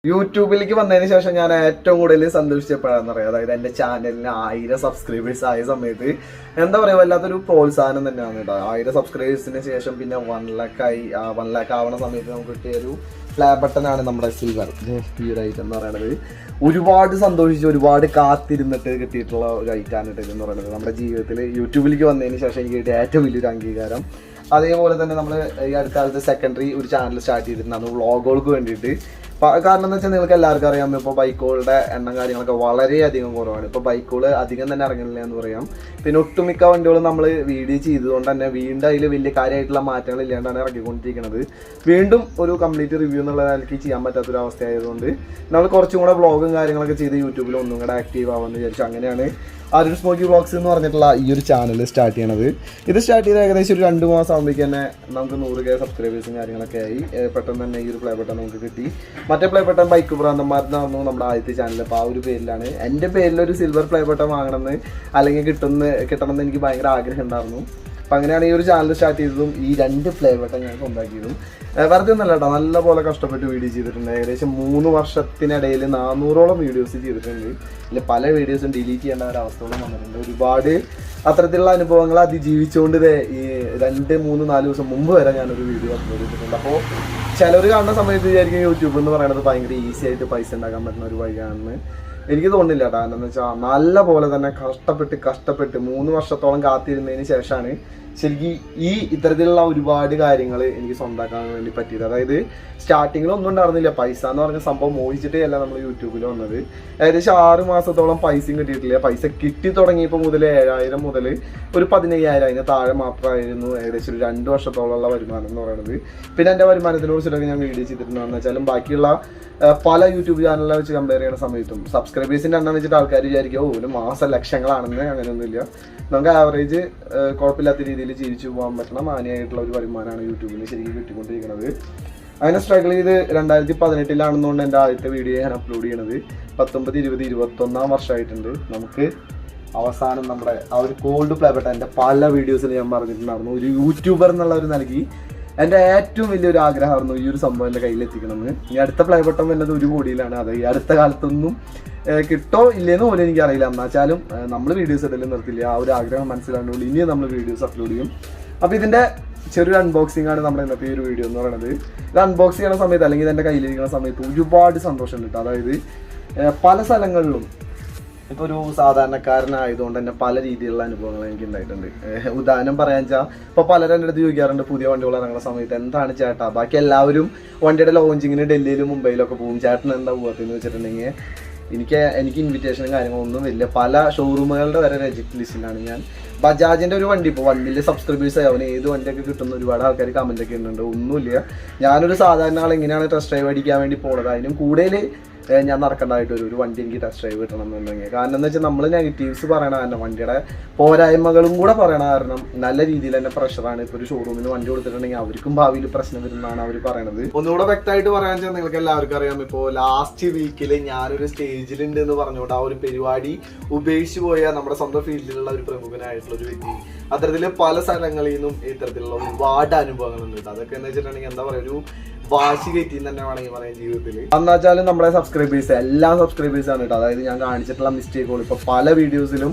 യൂട്യൂബിലേക്ക് വന്നതിന് ശേഷം ഞാൻ ഏറ്റവും കൂടുതൽ സന്തോഷിച്ചപ്പോഴാന്ന് പറയാം. അതായത് എന്റെ ചാനലിന് 1000 സബ്സ്ക്രൈബേഴ്സ് ആയ സമയത്ത് എന്താ പറയാ, വല്ലാത്തൊരു പ്രോത്സാഹനം തന്നെയാണ് കേട്ടോ. 1000 സബ്സ്ക്രൈബേഴ്സിന് ശേഷം പിന്നെ 1 lakh ആയി. 1 lakh ആവണ സമയത്ത് നമുക്ക് കിട്ടിയ ഒരു ഫ്ലാഗ് ബട്ടൺ ആണ് നമ്മുടെ സിൽവർ ഈ ഒരു ഐറ്റം എന്ന് പറയുന്നത്. ഒരുപാട് സന്തോഷിച്ച് ഒരുപാട് കാത്തിരുന്നിട്ട് കിട്ടിയിട്ടുള്ള ഒരു ഐറ്റാണ് ഇതെന്ന് പറയുന്നത്. നമ്മുടെ ജീവിതത്തിൽ യൂട്യൂബിലേക്ക് വന്നതിന് ശേഷം എനിക്ക് കിട്ടിയ ഏറ്റവും വലിയൊരു അംഗീകാരം. അതേപോലെ തന്നെ നമ്മൾ ഈ അടുത്ത കാലത്ത് സെക്കൻഡറി ഒരു ചാനൽ സ്റ്റാർട്ട് ചെയ്തിട്ടുണ്ടായിരുന്നു വ്ളോഗുകൾക്ക് വേണ്ടിയിട്ട്. കാരണം എന്ന് വെച്ചാൽ നിങ്ങൾക്ക് എല്ലാവർക്കും അറിയാം, ഇപ്പോൾ ബൈക്കുകളുടെ എണ്ണം കാര്യങ്ങളൊക്കെ വളരെയധികം കുറവാണ്. ഇപ്പോൾ ബൈക്കുകൾ അധികം തന്നെ ഇറങ്ങുന്നില്ല എന്ന് പറയാം. പിന്നെ ഒട്ടുമിക്ക വണ്ടികളും നമ്മൾ വീഡിയോ ചെയ്തതുകൊണ്ട് തന്നെ വീണ്ടും അതിൽ വലിയ കാര്യമായിട്ടുള്ള മാറ്റങ്ങൾ ഇല്ലാണ്ടാണ് ഇറക്കിക്കൊണ്ടിരിക്കുന്നത്. വീണ്ടും ഒരു കംപ്ലീറ്റ് റിവ്യൂ എന്നുള്ള നിലയ്ക്ക് ചെയ്യാൻ പറ്റാത്തൊരു അവസ്ഥയായതുകൊണ്ട് നമ്മൾ കുറച്ചും കൂടെ വ്ളോഗും കാര്യങ്ങളൊക്കെ ചെയ്ത് യൂട്യൂബിൽ ഒന്നും കൂടെ ആക്റ്റീവ് ആവാമെന്ന് വിചാരിച്ചു. അങ്ങനെയാണ് ARUNSMOKIVLOGS എന്ന് പറഞ്ഞിട്ടുള്ള ഈ ഒരു ചാനൽ സ്റ്റാർട്ട് ചെയ്യണത്. ഇത് സ്റ്റാർട്ട് ചെയ്ത് ഏകദേശം ഒരു 2 മാസം ആകുമ്പോഴേക്ക് തന്നെ നമുക്ക് 100K സബ്സ്ക്രൈബേഴ്സും കാര്യങ്ങളൊക്കെ ആയി. പെട്ടെന്ന് തന്നെ ഈ ഒരു പ്ലേ ബട്ടൺ നമുക്ക് കിട്ടി. മറ്റേ പ്ലേ ബട്ടൺ ബൈക്ക് ഭ്രാന്തന്മാരെന്നായിരുന്നു നമ്മുടെ ആദ്യത്തെ ചാനൽ. അപ്പോൾ ആ ഒരു പേരിലാണ് എൻ്റെ പേരിലൊരു സിൽവർ പ്ലേ ബട്ടൺ വാങ്ങണമെന്ന് അല്ലെങ്കിൽ കിട്ടണമെന്ന് എനിക്ക് ഭയങ്കര ആഗ്രഹം ഉണ്ടായിരുന്നു. അപ്പം അങ്ങനെയാണ് ഈ ഒരു ചാനൽ സ്റ്റാർട്ട് ചെയ്തതും ഈ 2 പ്ലേ ബട്ടൺ ഞാൻ സ്വന്തമാക്കിയതും. വെറുതെ ഒന്നല്ല കേട്ടോ, നല്ലപോലെ കഷ്ടപ്പെട്ട് വീഡിയോ ചെയ്തിട്ടുണ്ട്. ഏകദേശം 3 വർഷത്തിനിടയിൽ 400ഓളം വീഡിയോസ് ചെയ്തിട്ടുണ്ട്. ഇതിൽ പല വീഡിയോസും ഡിലീറ്റ് ചെയ്യേണ്ട ഒരവസ്ഥകളും വന്നിട്ടുണ്ട്. ഒരുപാട് അത്തരത്തിലുള്ള അനുഭവങ്ങൾ അതിജീവിച്ചുകൊണ്ട് ഈ 2, 3, 4 ദിവസം മുമ്പ് വരെ ഞാനൊരു വീഡിയോ അപ്ലോഡ് ചെയ്തിട്ടുണ്ട്. അപ്പോൾ ചിലർ കാണുന്ന സമയത്ത് വിചാരിക്കും യൂട്യൂബ് എന്ന് പറയുന്നത് ഭയങ്കര ഈസി ആയിട്ട് പൈസ ഉണ്ടാക്കാൻ പറ്റുന്ന ഒരു വഴിയാണെന്ന്. എനിക്ക് തോന്നുന്നില്ല കേട്ടോ. എന്താണെന്ന് വെച്ചാൽ നല്ല പോലെ തന്നെ കഷ്ടപ്പെട്ട് 3 വർഷത്തോളം കാത്തിരുന്നതിന് ശേഷമാണ് ശരിക്കും ഈ ഇത്തരത്തിലുള്ള ഒരുപാട് കാര്യങ്ങൾ എനിക്ക് സ്വന്തമാക്കാൻ വേണ്ടി പറ്റിയത്. അതായത് സ്റ്റാർട്ടിങ്ങിൽ ഒന്നും ഉണ്ടായിരുന്നില്ല. പൈസ എന്ന് പറഞ്ഞ സംഭവം മോഹിച്ചിട്ടേ അല്ല നമ്മൾ യൂട്യൂബിൽ വന്നത്. ഏകദേശം 6 മാസത്തോളം പൈസയും കിട്ടിയിട്ടില്ല. പൈസ കിട്ടി തുടങ്ങിയപ്പോൾ മുതൽ 7000 മുതൽ ഒരു 15000 അതിന് താഴെ മാത്രമായിരുന്നു ഏകദേശം ഒരു 2 വർഷത്തോളമുള്ള വരുമാനം എന്ന് പറയുന്നത്. പിന്നെ എൻ്റെ വരുമാനത്തിനെ കുറിച്ചിട്ടൊക്കെ ഞാൻ വീഡിയോ ചെയ്തിട്ടുണ്ടെന്ന് വെച്ചാലും ബാക്കിയുള്ള പല യൂട്യൂബ് ചാനലിനെ വെച്ച് കമ്പയർ ചെയ്യുന്ന സമയത്തും സബ്സ്ക്രൈബേഴ്സിൻ്റെ എണ്ണം വെച്ചിട്ട് ആൾക്കാർ വിചാരിക്കും ഒരു മാസം ലക്ഷങ്ങളാണെന്ന്. അങ്ങനെയൊന്നുമില്ല. നമുക്ക് ആവറേജ് കുഴപ്പമില്ലാത്ത രീതിയിൽ ജീവിച്ചു പോകാൻ പറ്റണം മാന്യമായിട്ടുള്ള ഒരു വരുമാനമാണ് യൂട്യൂബിൽ ശരിക്കും കിട്ടിക്കൊണ്ടിരിക്കുന്നത്. അങ്ങനെ സ്ട്രഗിൾ ചെയ്ത് 2018 എൻ്റെ ആദ്യത്തെ വീഡിയോ ഞാൻ അപ്ലോഡ് ചെയ്യണത്. 19, 20, 21 വർഷമായിട്ടുണ്ട്. നമുക്ക് അവസാനം നമ്മുടെ ആ ഒരു കോൾഡ് പ്ലേ ബട്ടൺ എൻ്റെ പല വീഡിയോസിൽ ഞാൻ പറഞ്ഞിട്ടുണ്ടായിരുന്നു. ഒരു യൂട്യൂബർ എന്നുള്ള ഒരു നൽകി എൻ്റെ ഏറ്റവും വലിയൊരു ആഗ്രഹമായിരുന്നു ഈ ഒരു സംഭവം എൻ്റെ കയ്യിലെത്തിക്കണമെന്ന്. ഈ അടുത്ത പ്ലേ ബട്ടൺ വരുന്നത് 1 കോടിയിലാണ്. അത് ഈ അടുത്ത കാലത്തൊന്നും കിട്ടോ ഇല്ലേന്ന് പോലും എനിക്കറിയില്ല. എന്നാച്ചാലും നമ്മൾ വീഡിയോസ് ഇടലും നിർത്തില്ല. ആ ഒരു ആഗ്രഹം മനസ്സിലാകുന്നുള്ളൂ. ഇനിയും നമ്മൾ വീഡിയോസ് അപ്ലോഡ് ചെയ്യും. അപ്പോൾ ഇതിൻ്റെ ചെറിയൊരു അൺബോക്സിംഗ് ആണ് നമ്മുടെ ഇന്നത്തെ ഈ ഒരു വീഡിയോ എന്ന് പറയുന്നത്. ഇത് അൺബോക്സ് ചെയ്യുന്ന സമയത്ത് അല്ലെങ്കിൽ ഇതെൻ്റെ കയ്യിലിരിക്കുന്ന സമയത്ത് ഒരുപാട് സന്തോഷം കിട്ടും. അതായത് പല സ്ഥലങ്ങളിലും ഇപ്പോൾ ഒരു സാധാരണക്കാരനായതുകൊണ്ട് തന്നെ പല രീതിയിലുള്ള അനുഭവങ്ങൾ എനിക്ക് ഉണ്ടായിട്ടുണ്ട്. ഉദാഹരണം പറയാൻ വെച്ചാൽ ഇപ്പോൾ പലരും എൻ്റെ അടുത്ത് ചോദിക്കാറുണ്ട് പുതിയ വണ്ടികൾ ഇറങ്ങുന്ന സമയത്ത് എന്താണ് ചേട്ടാ, ബാക്കി എല്ലാവരും വണ്ടിയുടെ ലോഞ്ചിങ്ങിന് ഡൽഹിയിലും മുംബൈയിലൊക്കെ പോകും, ചേട്ടൻ എന്താ പോകത്തെന്ന് വെച്ചിട്ടുണ്ടെങ്കിൽ എനിക്ക് ഇൻവിറ്റേഷനും കാര്യങ്ങളൊന്നും ഇല്ല. പല ഷോറൂമുകളുടെ വരെ രജിസ്റ്റർ ലിസ്റ്റിലാണ് ഞാൻ. ബജാജിൻ്റെ ഒരു വണ്ടി ഇപ്പോൾ 1 million സബ്സ്ക്രൈബേഴ്സ് അവന് ഏത് വണ്ടിയൊക്കെ കിട്ടുന്ന ഒരുപാട് ആൾക്കാർ കമൻറ്റൊക്കെ ഇടുന്നുണ്ട്. ഒന്നുമില്ല. ഞാനൊരു സാധാരണ ആൾ എങ്ങനെയാണ് ടെസ്റ്റ് ഡ്രൈവ് അടിക്കാൻ വേണ്ടി പോകുന്നത്. അതിനും കൂടുതൽ ഞാൻ നടക്കേണ്ടതായിട്ട് ഒരു വണ്ടി എനിക്ക് ടെസ്റ്റ് ഡ്രൈവ് കിട്ടണം എന്നുണ്ടെങ്കിൽ. കാരണം എന്താ വെച്ചാൽ നമ്മൾ നെഗറ്റീവ്സ് പറയണ കാരണം വണ്ടിയുടെ പോരായ്മകളും കൂടെ പറയണ കാരണം നല്ല രീതിയിൽ തന്നെ പ്രഷറാണ്. ഇപ്പോൾ ഒരു ഷോറൂമിന് വണ്ടി കൊടുത്തിട്ടുണ്ടെങ്കിൽ അവർക്കും ഭാവിയിൽ പ്രശ്നം വരുന്നതാണ് അവർ പറയണത്. ഒന്നുകൂടെ വ്യക്തമായിട്ട് പറയാൻ വെച്ചാൽ നിങ്ങൾക്ക് എല്ലാവർക്കും അറിയാം, ഇപ്പോൾ ലാസ്റ്റ് വീക്കിൽ ഞാനൊരു സ്റ്റേജിലുണ്ട് എന്ന് പറഞ്ഞുകൊണ്ട് ആ ഒരു പരിപാടി ഉപേക്ഷിച്ച് പോയ നമ്മുടെ സ്വന്തം ഫീൽഡിലുള്ള ഒരു പ്രമുഖനായിട്ടുള്ള ഒരു വ്യക്തി. അത്തരത്തിൽ പല സ്ഥലങ്ങളിൽ നിന്നും ഇത്തരത്തിലുള്ള ഒരുപാട് അനുഭവങ്ങളുണ്ട്. അതൊക്കെ എന്ന് വെച്ചിട്ടുണ്ടെങ്കിൽ എന്താ പറയുക, ഒരു വാശി കയറ്റി തന്നെ വേണമെങ്കിൽ പറയാം ജീവിതത്തിൽ. എന്നുവെച്ചാലും നമ്മുടെ സബ്സ്ക്രൈബേഴ്സ് എല്ലാ സബ്സ്ക്രൈബേഴ്സാണ് കേട്ടോ. അതായത് ഞാൻ കാണിച്ചിട്ടുള്ള മിസ്റ്റേക്കുകൾ ഇപ്പോൾ പല വീഡിയോസിലും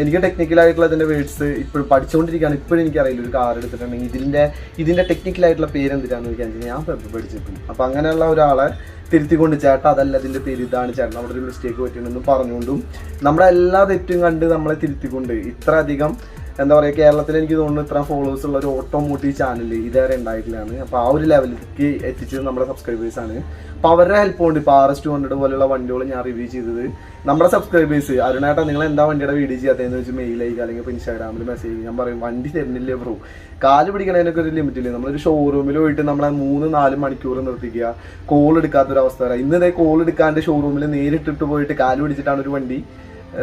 എനിക്ക് ടെക്നിക്കലായിട്ടുള്ള ഇതിൻ്റെ വേർഡ്സ് ഇപ്പോഴും പഠിച്ചുകൊണ്ടിരിക്കുകയാണ്. ഇപ്പോഴും എനിക്കറിയില്ല ഒരു കാർ എടുത്തിട്ടുണ്ടെങ്കിൽ ഇതിൻ്റെ ടെക്നിക്കലായിട്ടുള്ള പേര് എന്തിനാണെന്ന് ചോദിക്കാൻ ഞാൻ പഠിച്ചിട്ടും. അപ്പോൾ അങ്ങനെയുള്ള ഒരാളെ തിരുത്തിക്കൊണ്ട് ചേട്ടാ അതല്ല ഇതിൻ്റെ പേര് ഇതാണ്, ചേട്ടൻ അവിടെ ഒരു മിസ്റ്റേക്ക് പറ്റിയിട്ടുണ്ടെന്ന് പറഞ്ഞുകൊണ്ടും നമ്മുടെ എല്ലാ തെറ്റും കണ്ട് നമ്മളെ തിരുത്തിക്കൊണ്ട് ഇത്ര അധികം എന്താ പറയുക, കേരളത്തിൽ എനിക്ക് തോന്നുന്നു ഇത്ര ഫോളോവേഴ്സ് ഉള്ള ഒരു ഓട്ടോമോട്ടീവ് ചാനൽ ഇതുവരെ ഉണ്ടായിട്ടില്ലാണ്. അപ്പോൾ ആ ഒരു ലെവലിലേക്ക് എത്തിച്ചത് നമ്മുടെ സബ്സ്ക്രൈബേഴ്സാണ്. അപ്പോൾ അവരുടെ ഹെൽപ്പ് കൊണ്ട് ഇപ്പോൾ RS200 പോലെയുള്ള വണ്ടികൾ ഞാൻ റിവ്യൂ ചെയ്തത് നമ്മുടെ സബ്സ്ക്രൈബേഴ്സ് അരുണേട്ടാ നിങ്ങൾ എന്താ വണ്ടിയുടെ വീഡിയോ ചെയ്യാത്തതെന്ന് വെച്ച് മെയിൽ അയക്കുക അല്ലെങ്കിൽ ഇപ്പോൾ ഇൻസ്റ്റാഗ്രാമിൽ മെസ്സേജ്. ഞാൻ പറയും വണ്ടി തരുന്നില്ലേ ബ്രോ, കാല് പിടിക്കണതിനൊക്കെ ഒരു ലിമിറ്റില്ലേ. നമ്മളൊരു ഷോറൂമിൽ പോയിട്ട് നമ്മളെ 3-4 മണിക്കൂർ നിർത്തിക്കുക, കോൾ എടുക്കാത്തൊരവസ്ഥ വരാം. ഇന്നതേ കോൾ എടുക്കാണ്ട് ഷോറൂമിൽ നേരിട്ടിട്ട് പോയിട്ട് കാല് പിടിച്ചിട്ടാണ് ഒരു വണ്ടി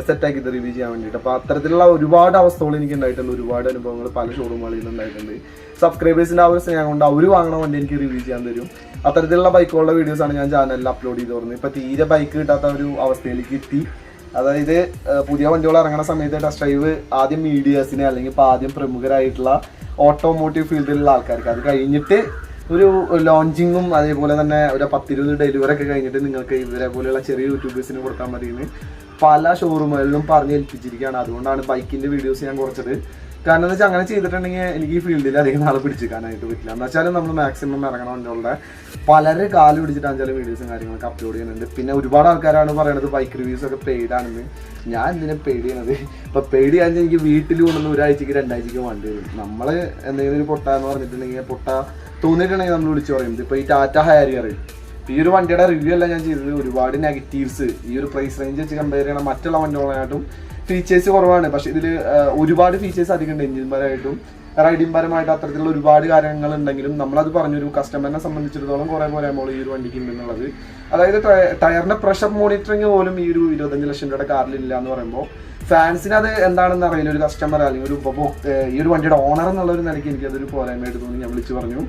സെറ്റാക്കി ഇത് റിവ്യൂ ചെയ്യാൻ വേണ്ടിയിട്ട്. അപ്പോൾ അത്തരത്തിലുള്ള ഒരുപാട് അവസ്ഥകൾ എനിക്ക് ഉണ്ടായിട്ടുണ്ട്. ഒരുപാട് അനുഭവങ്ങൾ പല ഷോറൂമുകളിൽ നിന്ന് ഉണ്ടായിട്ടുണ്ട്. സബ്സ്ക്രൈബേഴ്സിൻ്റെ ആ ഒരു സ്നേഹം കൊണ്ട് അവർ വാങ്ങണ വണ്ടി എനിക്ക് റിവ്യൂ ചെയ്യാൻ തരും. അത്തരത്തിലുള്ള ബൈക്കുകളുടെ വീഡിയോസാണ് ഞാൻ ചാനലിൽ അപ്ലോഡ് ചെയ്ത് തുടങ്ങുന്നത്. ഇപ്പോൾ തീരെ ബൈക്ക് കിട്ടാത്ത ഒരു അവസ്ഥയിലേക്ക് എത്തി. അതായത് പുതിയ വണ്ടികൾ ഇറങ്ങുന്ന സമയത്ത് ടെസ്റ്റ് ഡ്രൈവ് ആദ്യം മീഡിയാസിനെ അല്ലെങ്കിൽ ഇപ്പോൾ ആദ്യം പ്രമുഖരായിട്ടുള്ള ഓട്ടോമോട്ടീവ് ഫീൽഡിലുള്ള ആൾക്കാർക്ക്, അത് കഴിഞ്ഞിട്ട് ഒരു ലോഞ്ചിങ്ങും അതേപോലെ തന്നെ ഒരു 10-20 ഡെലിവറി ഒക്കെ കഴിഞ്ഞിട്ട് നിങ്ങൾക്ക് ഇവരെ പോലെയുള്ള ചെറിയ യൂട്യൂബേഴ്സിന് കൊടുക്കാൻ മതിയെന്ന് പല ഷോറൂമുകളിലും പറഞ്ഞ് ഏൽപ്പിച്ചിരിക്കുകയാണ്. അതുകൊണ്ടാണ് ബൈക്കിൻ്റെ വീഡിയോസ് ഞാൻ കുറച്ചത്. കാരണം എന്ന് വെച്ചാൽ അങ്ങനെ ചെയ്തിട്ടുണ്ടെങ്കിൽ എനിക്ക് ഈ ഫീൽഡിൽ അധികം നാളെ പിടിച്ചിരിക്കാനായിട്ട് പറ്റില്ല. എന്ന് വെച്ചാലും നമ്മൾ മാക്സിമം ഇറങ്ങണമെന്നുള്ള പലരെ കാല് പിടിച്ചിട്ടാണെങ്കിലും വീഡിയോസും കാര്യങ്ങളൊക്കെ അപ്ലോഡ് ചെയ്യുന്നുണ്ട്. പിന്നെ ഒരുപാട് ആൾക്കാരാണ് പറയുന്നത് ബൈക്ക് റിവ്യൂസ് ഒക്കെ പെയ്ഡ് ആണെന്ന്. ഞാൻ എന്തിനാ പെയ്ഡ് ചെയ്യണത്? ഇപ്പോൾ പെയ്ഡ് ചെയ്യാൻ എനിക്ക് വീട്ടിൽ കൊണ്ടുവന്ന് 1 ആഴ്ചക്ക് 2 ആഴ്ചക്ക് വേണ്ടി വരും. നമ്മൾ എന്തെങ്കിലും ഒരു പൊട്ട എന്ന് പറഞ്ഞിട്ടുണ്ടെങ്കിൽ പൊട്ട തോന്നിയിട്ടുണ്ടെങ്കിൽ നമ്മൾ വിളിച്ച് പറയും. ഇപ്പോൾ ഈ ടാറ്റ ഹാരിയർ ഈ ഒരു വണ്ടിയുടെ റിവ്യൂ അല്ല ഞാൻ ചെയ്തത്. ഒരുപാട് നെഗറ്റീവ്സ് ഈ ഒരു പ്രൈസ് റേഞ്ച് വെച്ച് കമ്പയർ ചെയ്യണം മറ്റുള്ള വണ്ടികളായിട്ടും ഫീച്ചേഴ്സ് കുറവാണ്. പക്ഷെ ഇതിൽ ഒരുപാട് ഫീച്ചേഴ്സ് അധികമുണ്ട്. എഞ്ചിൻ പരമായിട്ടും റൈഡിങ് പരമായിട്ടും അത്തരത്തിലുള്ള ഒരുപാട് കാര്യങ്ങൾ ഉണ്ടെങ്കിലും നമ്മളത് പറഞ്ഞൊരു കസ്റ്റമറിനെ സംബന്ധിച്ചിടത്തോളം കുറേ പോരായ്മകൾ ഈ ഒരു വണ്ടിക്ക് ഉണ്ടെന്നുള്ളത്. അതായത് ടയറിന്റെ പ്രഷർ മോണിറ്ററിങ് പോലും ഈ ഒരു 25 ലക്ഷം രൂപയുടെ കാറിലില്ല എന്ന് പറയുമ്പോൾ ഫാൻസിന് അത് എന്താണെന്ന് അറിയില്ല. ഒരു കസ്റ്റമർ അല്ലെങ്കിൽ ഒരു ഈ ഒരു വണ്ടിയുടെ ഓണർ എന്നുള്ള ഒരു നിലയ്ക്ക് എനിക്കതൊരു പോരായ്മയായിട്ട് തോന്നി. ഞാൻ വിളിച്ചു പറഞ്ഞു.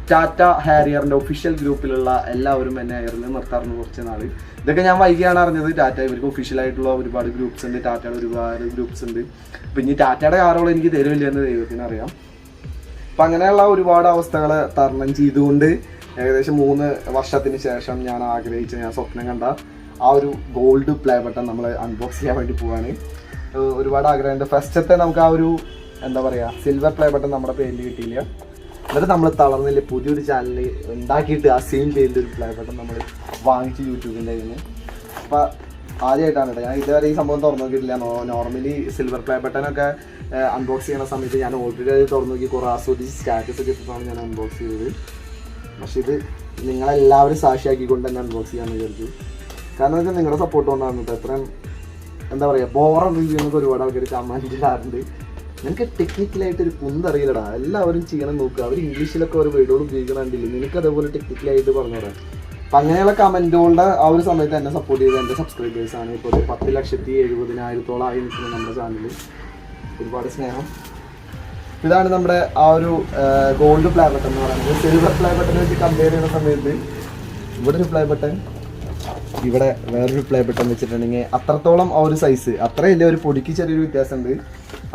ടാറ്റ ഹാരിയറിന്റെ ഒഫീഷ്യൽ ഗ്രൂപ്പിലുള്ള എല്ലാവരും എന്നെ എയറിൽ നിർത്താറുണ്ട് കുറച്ച് നാൾ. ഇതൊക്കെ ഞാൻ വൈകിയാണ് അറിഞ്ഞത്. ടാറ്റ ഇവർക്ക് ഒഫീഷ്യലായിട്ടുള്ള ഒരുപാട് ഗ്രൂപ്പ്സ് ഉണ്ട്, ടാറ്റയുടെ ഒരുപാട് ഗ്രൂപ്പ്സ് ഉണ്ട്. പിന്നെ ഈ ടാറ്റയുടെ കാറുകൾ എനിക്ക് തരുമില്ല എന്ന് ദൈവത്തിന് അറിയാം. അപ്പം അങ്ങനെയുള്ള ഒരുപാട് അവസ്ഥകൾ തരണം ചെയ്തുകൊണ്ട് ഏകദേശം 3 വർഷത്തിന് ശേഷം ഞാൻ സ്വപ്നം കണ്ട ആ ഒരു ഗോൾഡ് പ്ലേ ബട്ടൺ നമ്മൾ അൺബോക്സ് ചെയ്യാൻ വേണ്ടി പോവാണ്. ഒരുപാട് ആഗ്രഹമുണ്ട്. ഫസ്റ്റത്തെ നമുക്ക് ആ ഒരു എന്താ പറയുക സിൽവർ പ്ലേ ബട്ടൺ നമ്മുടെ പേരിൽ കിട്ടിയില്ല. എന്നിട്ട് നമ്മൾ തളർന്നില്ല, പുതിയൊരു ചാനൽ ഉണ്ടാക്കിയിട്ട് ആ സെയിം പേരിൽ ഒരു പ്ലേ ബട്ടൺ നമ്മൾ വാങ്ങിച്ച് യൂട്യൂബിൻ്റെ കയ്യിൽ നിന്ന്. അപ്പോൾ ആദ്യമായിട്ടാണ് കേട്ടോ ഞാൻ ഇതുവരെ ഈ സംഭവം തുറന്നു നോക്കിയിട്ടില്ല. നോർമലി സിൽവർ പ്ലേ ബട്ടനൊക്കെ അൺബോക്സ് ചെയ്യുന്ന സമയത്ത് ഞാൻ ഓൾറെഡി അത് തുറന്നു നോക്കി കുറേ ആസ്വദിച്ച് സ്റ്റാറ്റസ് ഒക്കെ ഇട്ടിട്ടാണ് ഞാൻ അൺബോക്സ് ചെയ്തത്. പക്ഷെ ഇത് നിങ്ങളെല്ലാവരും സാക്ഷിയാക്കിക്കൊണ്ട് തന്നെ അൺബോക്സ് ചെയ്യാമെന്ന് വിചാരിച്ചു. കാരണം വെച്ചാൽ നിങ്ങളുടെ സപ്പോർട്ട് കൊണ്ടാണ് കേട്ടോ. എത്രയും എന്താ പറയുക ബോറൻ റിവ്യൂ എന്നൊക്കെ ഒരുപാട് ആൾക്കാർ കമൻറ്റ് ഇടാറുണ്ട്. നിനക്ക് ടെക്നിക്കലായിട്ടൊരു അറിയില്ലടാ, എല്ലാവരും ചെയ്യണം നോക്കുക. അവർ ഇംഗ്ലീഷിലൊക്കെ ഒരു വേർഡുകൾ ഉപയോഗിക്കണമെന്നില്ല, നിനക്ക് അതേപോലെ ടെക്നിക്കലായിട്ട് പറഞ്ഞു തരാം. അപ്പം അങ്ങനെയുള്ള കമൻറ്റുകളുടെ ആ ഒരു സമയത്ത് എന്നെ സപ്പോർട്ട് ചെയ്ത എൻ്റെ സബ്സ്ക്രൈബേഴ്സാണ്. ഇപ്പോൾ 10,70,000 ആയി നിൽക്കുന്നത് നമ്മുടെ ചാനലിൽ. ഒരുപാട് സ്നേഹം. ഇതാണ് നമ്മുടെ ആ ഒരു ഗോൾഡ് പ്ലേ ബട്ടൺ എന്ന് പറയുന്നത്. സിൽവർ പ്ലേ ബട്ടൺ വെച്ച് കമ്പയർ ചെയ്യുന്ന സമയത്ത് ഇവിടെ ഒരു പ്ലേ ബട്ടൺ, ഇവിടെ വേറൊരു പ്ലേ ബട്ടൺ വെച്ചിട്ടുണ്ടെങ്കിൽ അത്രത്തോളം ആ ഒരു സൈസ് അത്രയില്ല. ഒരു പൊടിക്ക് ചെറിയൊരു വ്യത്യാസമുണ്ട്.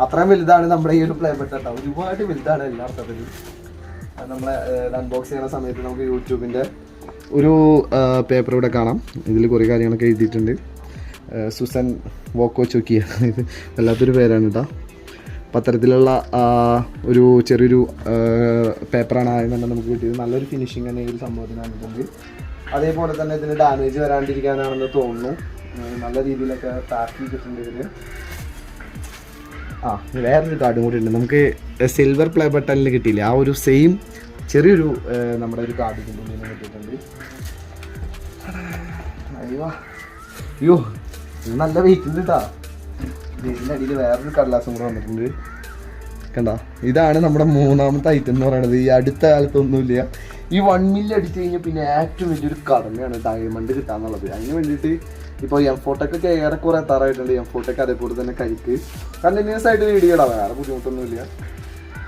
അത്രയും വലുതാണ് നമ്മുടെ ഈ ഒരു പ്ലേ ബട്ടൺ കേട്ടോ. ഒരുപാട് വലുതാണ് എല്ലാ അർത്ഥത്തിലും. നമ്മളെ അൺബോക്സ് ചെയ്യുന്ന സമയത്ത് നമുക്ക് യൂട്യൂബിൻ്റെ ഒരു പേപ്പർ ഇവിടെ കാണാം. ഇതിൽ കുറേ കാര്യങ്ങളൊക്കെ എഴുതിയിട്ടുണ്ട്. സുസൻ വോക്കോ ചോക്കിയ, ഇത് വല്ലാത്തൊരു പേരാണ് കേട്ടോ. പത്രത്തിലുള്ള ഒരു ചെറിയൊരു പേപ്പറാണ് ആദ്യം തന്നെ നമുക്ക് കിട്ടിയത്. നല്ലൊരു ഫിനിഷിങ് തന്നെ ഈ ഒരു സംഭവത്തിന് വന്നിട്ടുണ്ട്. അതേപോലെ തന്നെ ഇതിന് ഡാമേജ് വരാണ്ടിരിക്കാനാണെന്ന് തോന്നുന്നു. നല്ല രീതിയിലൊക്കെ പാക്ക് ചെയ്തിട്ടുണ്ട് ഇതിന്. വേറൊരു കാർഡും കൂടി ഉണ്ട്. നമുക്ക് സിൽവർ പ്ലേ ബട്ടണിൽ കിട്ടിയില്ല, ആ ഒരു സെയിം ചെറിയൊരു നമ്മുടെ ഒരു കാർഡ് ഇതിൻ്റെ ഉള്ളിൽ കിട്ടിയിട്ടുണ്ട്. അയ്യോ ഇത് നല്ല വെയിറ്റ് ഉണ്ട് കേട്ടോ. ഇതിൻ്റെ അടിയിൽ വേറൊരു കടലാസും കൂടെ വന്നിട്ടുണ്ട്. കണ്ട, ഇതാണ് നമ്മുടെ 3ാമത്തെ ഐറ്റം എന്ന് പറയുന്നത്. ഈ അടുത്ത കാലത്തൊന്നുമില്ല. ഈ 1 മില്യൺ അടിച്ചു കഴിഞ്ഞാൽ പിന്നെ ഏറ്റവും വലിയൊരു കടമയാണ് ഡയമണ്ട് കിട്ടാന്നുള്ളത്. അതിന് വേണ്ടിയിട്ട് ഇപ്പോൾ M4 ഏറെക്കുറെ എത്താറായിട്ടുണ്ട്. M4 അതേപോലെ തന്നെ കരിക്ക് കണ്ടിന്യൂസ് ആയിട്ട് വീഡിയോ ഇടാം, വേറെ ബുദ്ധിമുട്ടൊന്നുമില്ല.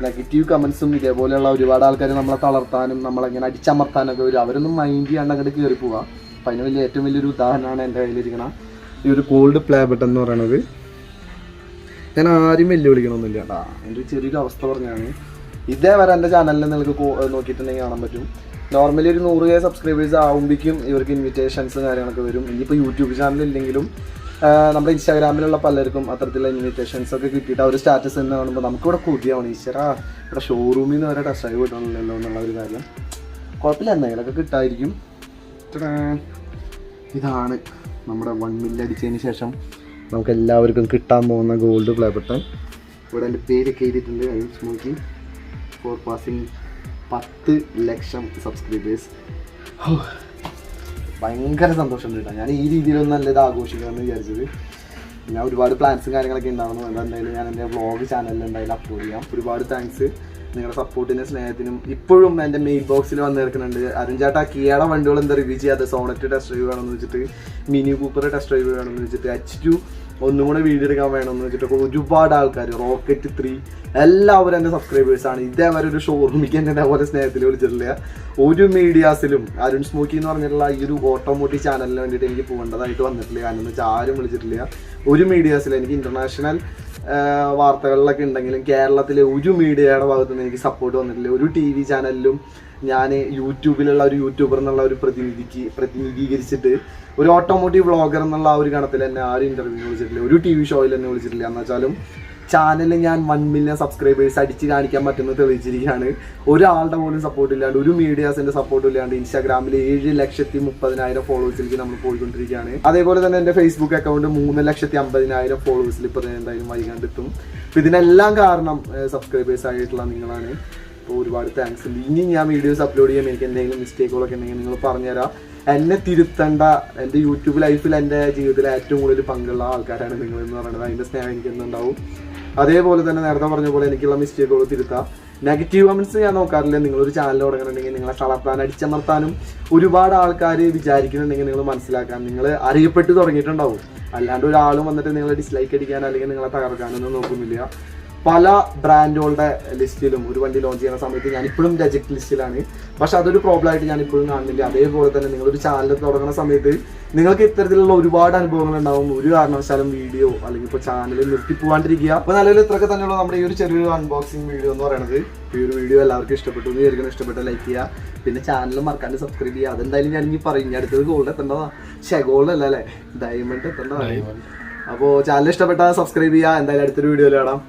നെഗറ്റീവ് കമൻസും ഇതേപോലെയുള്ള ഒരുപാട് ആൾക്കാർ നമ്മളെ തളർത്താനും നമ്മളെങ്ങനെ അടിച്ചമർത്താനൊക്കെ വരും. അവരൊന്നും മൈൻഡ് ചെയ്യാണ്ട് അങ്ങോട്ട് കയറി പോവാം. അപ്പം അതിന് ഏറ്റവും വലിയൊരു ഉദാഹരണമാണ് എൻ്റെ കയ്യിലിരിക്കണം ഈ ഒരു ഗോൾഡ് പ്ലേ ബട്ടൺ എന്ന് പറയുന്നത്. ഞാൻ ആരും വെല്ലുവിളിക്കണമെന്നില്ല കേട്ടോ. എൻ്റെ ഒരു ചെറിയൊരു അവസ്ഥ പറഞ്ഞാണ്. ഇതേവരെ എൻ്റെ ചാനലിൽ നിങ്ങൾക്ക് നോക്കിയിട്ടുണ്ടെങ്കിൽ കാണാൻ പറ്റും. നോർമലി ഒരു 100K സബ്സ്ക്രൈബേഴ്സ് ആകുമ്പോഴേക്കും ഇവർക്ക് ഇൻവിറ്റേഷൻസ് കാര്യങ്ങളൊക്കെ വരും. ഇനിയിപ്പോൾ യൂട്യൂബ് ചാനലില്ലെങ്കിലും നമ്മുടെ ഇൻസ്റ്റാഗ്രാമിലുള്ള പലർക്കും അത്തരത്തിലുള്ള ഇൻവിറ്റേഷൻസ് ഒക്കെ കിട്ടിയിട്ട് അവർ സ്റ്റാറ്റസ് തന്നെ കാണുമ്പോൾ നമുക്കിവിടെ കൊതിയാവണം. ഈശ്വരാ, ഇവിടെ ഷോറൂമിൽ നിന്ന് വരെ ടെസ്റ്റ് ഡ്രൈവ് കിട്ടണമല്ലോ എന്നുള്ള ഒരു കാര്യം. കുഴപ്പമില്ല, എന്തെങ്കിലുമൊക്കെ കിട്ടായിരിക്കും. ഇതാണ് നമ്മുടെ 1 മില്യൺ അടിച്ചതിന് ശേഷം നമുക്ക് എല്ലാവർക്കും കിട്ടാൻ പോകുന്ന ഗോൾഡ് പ്ലേ ബട്ടൺ. ഇവിടെ എൻ്റെ പേരൊക്കെ എഴുതിയിട്ടുണ്ട്. സ്മോക്കി ഫോർ പാസിങ് 10 ലക്ഷം സബ്സ്ക്രൈബേഴ്സ്. ഭയങ്കര സന്തോഷമുണ്ട് കേട്ടോ. ഞാൻ ഈ രീതിയിലൊന്നും ഇത് ആഘോഷിക്കണമെന്ന് വിചാരിച്ചത്. ഞാൻ ഒരുപാട് പ്ലാൻസും കാര്യങ്ങളൊക്കെ ഉണ്ടായിരുന്നു. എന്തായാലും ഞാൻ എൻ്റെ വ്ളോഗ് ചാനലിൽ എന്തായാലും അപ്ലോഡ് ചെയ്യാം. ഒരുപാട് താങ്ക്സ് നിങ്ങളുടെ സപ്പോർട്ടിനും സ്നേഹത്തിനും. ഇപ്പോഴും എൻ്റെ മെയിൽ ബോക്സിൽ വന്ന് കേൾക്കുന്നുണ്ട്, അരുൺ ചേട്ടാ കിയയുടെ വണ്ടികൾ എന്താ റിവ്യൂ ചെയ്യാതെ, സോണറ്റ് ടെസ്റ്റ് ഡ്രൈവ് വേണമെന്ന് വെച്ചിട്ട്, മിനി കൂപ്പർ ടെസ്റ്റ് ഡ്രൈവ് വേണമെന്ന് വെച്ചിട്ട്, H2 ഒന്നും കൂടെ വീഡിയോ എടുക്കാൻ വേണമെന്ന് വെച്ചിട്ടൊക്കെ ഒരുപാട് ആൾക്കാർ, റോക്കറ്റ് 3 എല്ലാവരും എൻ്റെ സബ്സ്ക്രൈബേഴ്സാണ്. ഇതേവരെ ഒരു ഷോറൂമിക്ക് എന്നെ അതേപോലെ സ്നേഹത്തിൽ വിളിച്ചിട്ടില്ല. ഒരു മീഡിയാസിലും അരുൺ സ്മോക്കി എന്ന് പറഞ്ഞിട്ടുള്ള ഈ ഒരു ഓട്ടോമോട്ടീവ് ചാനലിന് വേണ്ടിയിട്ട് എനിക്ക് പോകേണ്ടതായിട്ട് വന്നിട്ടില്ല. കാരണം എന്ന് വെച്ചാൽ ആരും വിളിച്ചിട്ടില്ല. ഒരു മീഡിയാസിലും എനിക്ക് ഇൻ്റർനാഷണൽ വാർത്തകളിലൊക്കെ ഉണ്ടെങ്കിലും കേരളത്തിലെ ഒരു മീഡിയയുടെ ഭാഗത്തുനിന്ന് എനിക്ക് സപ്പോർട്ട് വന്നിട്ടില്ല. ഒരു TV ചാനലിലും ഞാൻ യൂട്യൂബിലുള്ള ഒരു യൂട്യൂബർ എന്നുള്ള ഒരു പ്രതിനിധീകരിച്ചിട്ട് ഒരു ഓട്ടോമോട്ടീവ് വ്ളോഗർ എന്നുള്ള ആ ഒരു ഗണത്തിൽ എന്നെ ആരും ഇന്റർവ്യൂ വിളിച്ചിട്ടില്ല, ഒരു TV ഷോയിൽ എന്നെ വിളിച്ചിട്ടില്ല. എന്ന് വെച്ചാലും ചാനലിൽ ഞാൻ 1 മില്യൺ സബ്സ്ക്രൈബേഴ്സ് അടിച്ച് കാണിക്കാൻ പറ്റുന്നത് തെളിയിച്ചിരിക്കുകയാണ്. ഒരാളുടെ പോലും സപ്പോർട്ട് ഇല്ലാണ്ട്, ഒരു മീഡിയാസിന്റെ സപ്പോർട്ട് ഇല്ലാണ്ട് ഇൻസ്റ്റാഗ്രാമിൽ 7,30,000 ഫോളോവേഴ്സിലേക്ക് നമ്മൾ പോയിക്കൊണ്ടിരിക്കുകയാണ്. അതേപോലെ തന്നെ എൻ്റെ ഫേസ്ബുക്ക് അക്കൗണ്ട് 3,50,000 ഫോളോവേഴ്സിൽ ഇപ്പോൾ എന്തായാലും വൈകാണ്ടെത്തും. അപ്പോൾ ഇതിനെല്ലാം കാരണം സബ്സ്ക്രൈബേഴ്സ് ആയിട്ടുള്ള നിങ്ങളാണ്. അപ്പോൾ ഒരുപാട് താങ്ക്സ് ഉണ്ട്. ഇനി ഞാൻ വീഡിയോസ് അപ്ലോഡ് ചെയ്യാൻ എനിക്ക് എന്തെങ്കിലും മിസ്റ്റേക്കുകളൊക്കെ ഉണ്ടെങ്കിൽ നിങ്ങൾ പറഞ്ഞുതരാം. എന്നെ തിരുത്തേണ്ട, എൻ്റെ യൂട്യൂബ് ലൈഫിൽ എൻ്റെ ജീവിതത്തിൽ ഏറ്റവും കൂടുതൽ പങ്കുള്ള ആൾക്കാരാണ് നിങ്ങൾ എന്ന് പറയുന്നത്. അതിൻ്റെ സ്നേഹം എനിക്ക് എന്നുണ്ടാവും. അതേപോലെ തന്നെ നേരത്തെ പറഞ്ഞ പോലെ എനിക്കുള്ള മിസ്റ്റേക്കുകൾ തിരുത്താം. നെഗറ്റീവ് കമൻസ് ഞാൻ നോക്കാറില്ല. നിങ്ങളൊരു ചാനൽ തുടങ്ങുന്നുണ്ടെങ്കിൽ നിങ്ങളെ തളർത്താൻ, അടിച്ചമർത്താനും ഒരുപാട് ആൾക്കാർ വിചാരിക്കുന്നുണ്ടെങ്കിൽ നിങ്ങൾ മനസ്സിലാക്കാൻ, നിങ്ങൾ അറിയപ്പെട്ട് തുടങ്ങിയിട്ടുണ്ടാവും. അല്ലാണ്ട് ഒരാളും വന്നിട്ട് നിങ്ങളെ ഡിസ്ലൈക്ക് അടിക്കാൻ അല്ലെങ്കിൽ നിങ്ങളെ തകർക്കാനൊന്നും നോക്കുന്നില്ല. പല ബ്രാൻഡുകളുടെ ലിസ്റ്റിലും ഒരു വണ്ടി ലോഞ്ച് ചെയ്യുന്ന സമയത്ത് ഞാനിപ്പോഴും റിജക്ട് ലിസ്റ്റിലാണ്. പക്ഷെ അതൊരു പ്രോബ്ലം ആയിട്ട് ഞാൻ ഇപ്പോഴും കാണുന്നില്ല. അതേപോലെ തന്നെ നിങ്ങളൊരു ചാനൽ തുടങ്ങുന്ന സമയത്ത് നിങ്ങൾക്ക് ഇത്തരത്തിലുള്ള ഒരുപാട് അനുഭവങ്ങൾ ഉണ്ടാവും. ഒരു കാരണവശാലും വീഡിയോ അല്ലെങ്കിൽ ഇപ്പോൾ ചാനൽ നിർത്തിപ്പോവാണ്ടിരിക്കുക. അപ്പോൾ നിലവിൽ ഇത്രയൊക്കെ തന്നെയുള്ള നമ്മുടെ ഈ ഒരു ചെറിയൊരു അൺബോക്സിങ് വീഡിയോ എന്ന് പറയുന്നത്. ഈ ഒരു വീഡിയോ എല്ലാവർക്കും ഇഷ്ടപ്പെട്ടു എന്ന് വിചാരിക്കണം. ഇഷ്ടപ്പെട്ട ലൈക്ക് ചെയ്യുക, പിന്നെ ചാനൽ മറക്കാണ്ട് സബ്സ്ക്രൈബ് ചെയ്യുക. അതെന്തായാലും ഞാൻ ഇനി പറയും. ഇനി അടുത്തത് ഗോൾഡ് എത്തേണ്ടതാ, ഗോൾഡ് അല്ലേ, ഡയമണ്ട് എത്തേണ്ടതാണ്. അപ്പോൾ ചാനൽ ഇഷ്ടപ്പെട്ടാൽ സബ്സ്ക്രൈബ് ചെയ്യുക. എന്തായാലും അടുത്തൊരു വീഡിയോയിൽ കാണാം.